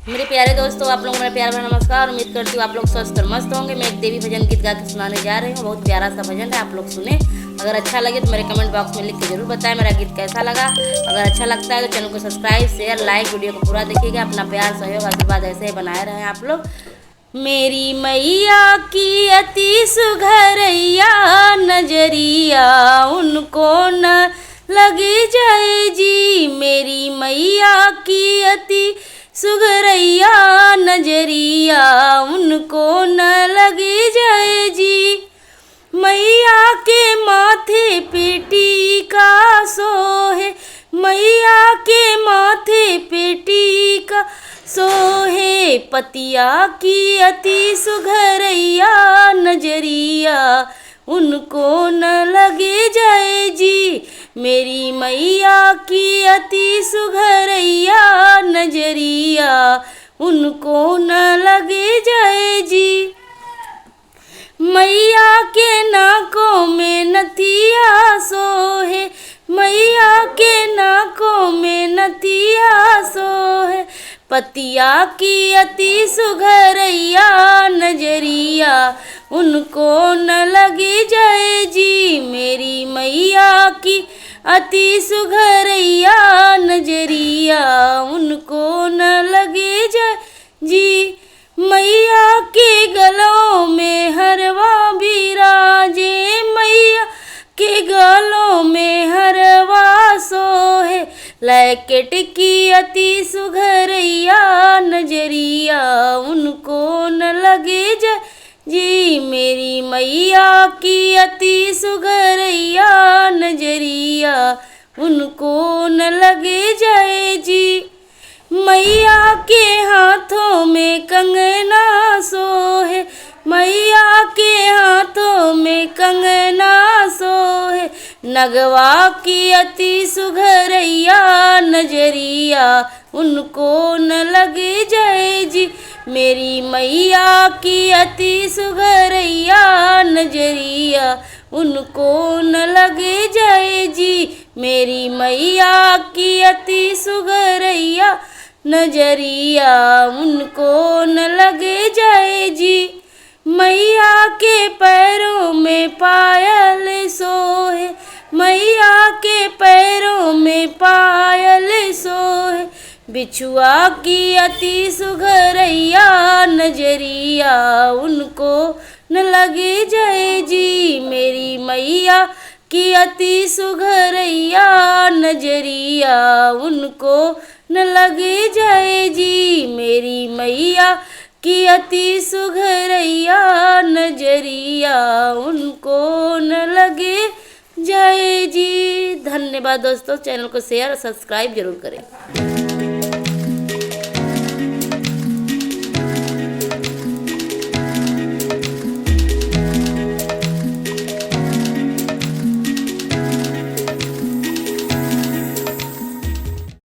मेरे प्यारे दोस्तों, आप लोगों को मेरा प्यार भरा नमस्कार। उम्मीद करती हूँ आप लोग स्वस्थ और मस्त होंगे। मैं एक देवी भजन गीत गा के सुनाने जा रही हूँ। बहुत प्यारा सा भजन है, आप लोग सुने। अगर अच्छा लगे तो मेरे कमेंट बॉक्स में लिख के जरूर बताएं मेरा गीत कैसा लगा। अगर अच्छा लगता है तो चैनल को सब्सक्राइब, शेयर, लाइक, वीडियो को पूरा देखिएगा। अपना प्यार, सहयोग, आशीर्वाद ऐसे ही बनाए रहें आप लोग। मेरी मैया की अति सुघरैया नजरिया उनको न लगी जाए जी। मेरी मैया की अति सुघरैया नजरिया उनको न लगी जाए जी। मैया के माथे पे टीका सोहे, मैया के माथे पे टीका सोहे। पतिया की अति सुघरैया नजरिया उनको न लगे जाए जी। मेरी मैया की अति सुघरैया नजरिया उनको न लगे जाए जी। मैया के नाकों में नथिया सोहे, मैया के नाकों में नथिया सोहे। पतिया की अति सुघरैया नजरिया उनको न लगे जाए जी। मेरी मैया की अति सुघरैया नजरिया उनको न लगे जाए जी। मैया के गलों में हरवा बिराजे, मैया के गलों में हरवा सोहे। लैकेट की अति सुघरैया नजरिया उनको न लगे जाए जी। मेरी मैया की अति सुघरैया नजरिया उनको न लगे जाए जी। मैया के हाथों में कंगना सोहे, मैया के हाथों में कंगना सोहे। नगवा की अति सुघरैया नजरिया उनको न लगे जाए जी। मेरी मैया की अति सुघरैया नजरिया उनको न लगे जाए जी। मेरी मैया की अति सुघरैया नजरिया उनको न लगे जाए जी। मैया के पैरों में पायल सोहे, मैया के पैरों में पायल सोहे। बिछुआ की अति सुघरैया नजरिया उनको न लगे जाए जी। मेरी मैया की अति सुघरैया नजरिया उनको न लगे जाए जी। मेरी मैया की अति सुघरैया नजरिया उनको न लगे जाए जी। धन्यवाद दोस्तों, चैनल को शेयर और सब्सक्राइब जरूर करें।